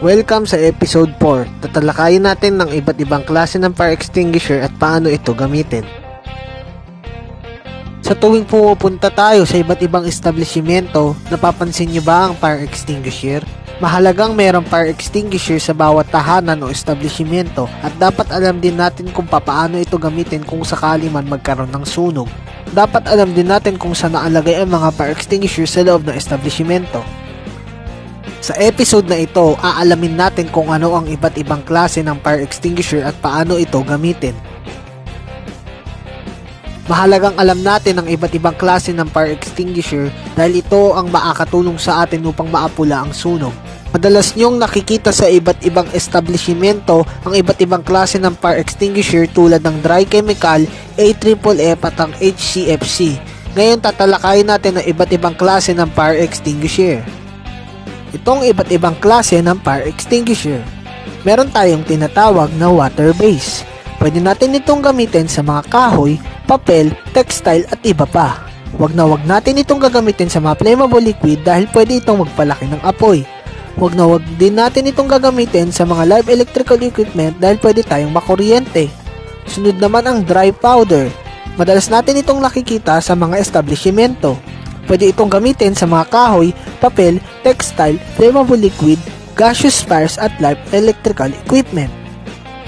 Welcome sa episode 4. Tatalakayin natin ng iba't ibang klase ng fire extinguisher at paano ito gamitin. Sa tuwing pumupunta tayo sa iba't ibang establishmento, napapansin nyo ba ang fire extinguisher? Mahalagang mayroong fire extinguisher sa bawat tahanan o establishmento at dapat alam din natin kung paano ito gamitin kung sakali man magkaroon ng sunog. Dapat alam din natin kung saan nakalagay ang mga fire extinguisher sa loob ng establishmento. Sa episode na ito, aalamin natin kung ano ang iba't ibang klase ng fire extinguisher at paano ito gamitin. Mahalagang alam natin ang iba't ibang klase ng fire extinguisher dahil ito ang makakatulong sa atin upang maapula ang sunog. Madalas nyong nakikita sa iba't ibang establishmento ang iba't ibang klase ng fire extinguisher tulad ng dry chemical, AFFF at ang HCFC. Ngayon tatalakayin natin ang iba't ibang klase ng fire extinguisher. Itong iba't ibang klase ng fire extinguisher. Meron tayong tinatawag na water base. Pwede natin itong gamitin sa mga kahoy, papel, textile at iba pa. Wag natin itong gagamitin sa mga flammable liquid dahil pwede itong magpalaki ng apoy. Wag din natin itong gagamitin sa mga live electrical equipment dahil pwede tayong makuryente. Sunod naman ang dry powder. Madalas natin itong nakikita sa mga establishmento. Pwede itong gamitin sa mga kahoy, papel, textile, flammable liquid, gaseous fires at live electrical equipment.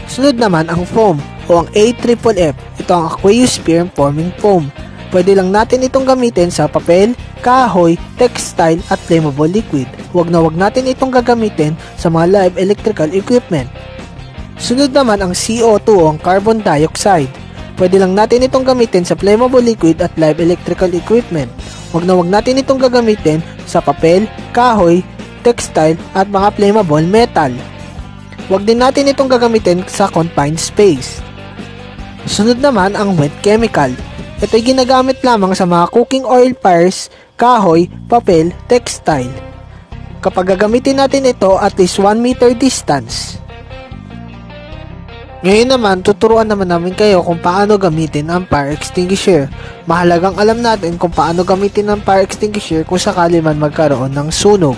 Sunod naman ang foam o ang AFFF. Ito ang aqueous sperm forming foam. Pwede lang natin itong gamitin sa papel, kahoy, textile at flammable liquid. Wag natin itong gagamitin sa mga live electrical equipment. Sunod naman ang CO2 o ang carbon dioxide. Pwede lang natin itong gamitin sa flammable liquid at live electrical equipment. Wag natin itong gagamitin sa papel, kahoy, textile at mga flammable metal. Wag din natin itong gagamitin sa confined space. Sunod naman ang wet chemical. Ito'y ginagamit lamang sa mga cooking oil fires, kahoy, papel, textile. Kapag gagamitin natin ito at least 1 meter distance. Ngayon naman, tuturuan naman namin kayo kung paano gamitin ang fire extinguisher. Mahalagang alam natin kung paano gamitin ang fire extinguisher kung sakali man magkaroon ng sunog.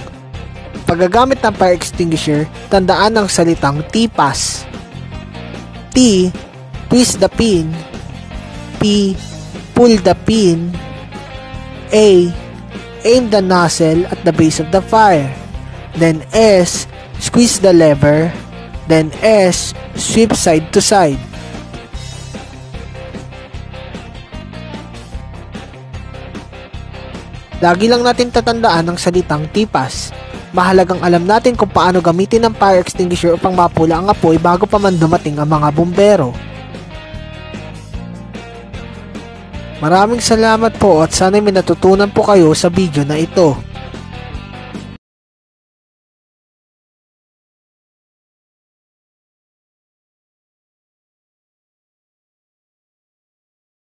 Paggagamit ng fire extinguisher, tandaan ang salitang T-pass. T, twist the pin. P, pull the pin. A, aim the nozzle at the base of the fire. Then S, squeeze the lever. Then S, sweep side to side. Lagi lang natin tatandaan ang salitang T-pass. Mahalagang alam natin kung paano gamitin ang fire extinguisher upang mapula ang apoy bago pa man dumating ang mga bumbero. Maraming salamat po at sana'y may natutunan po kayo sa video na ito.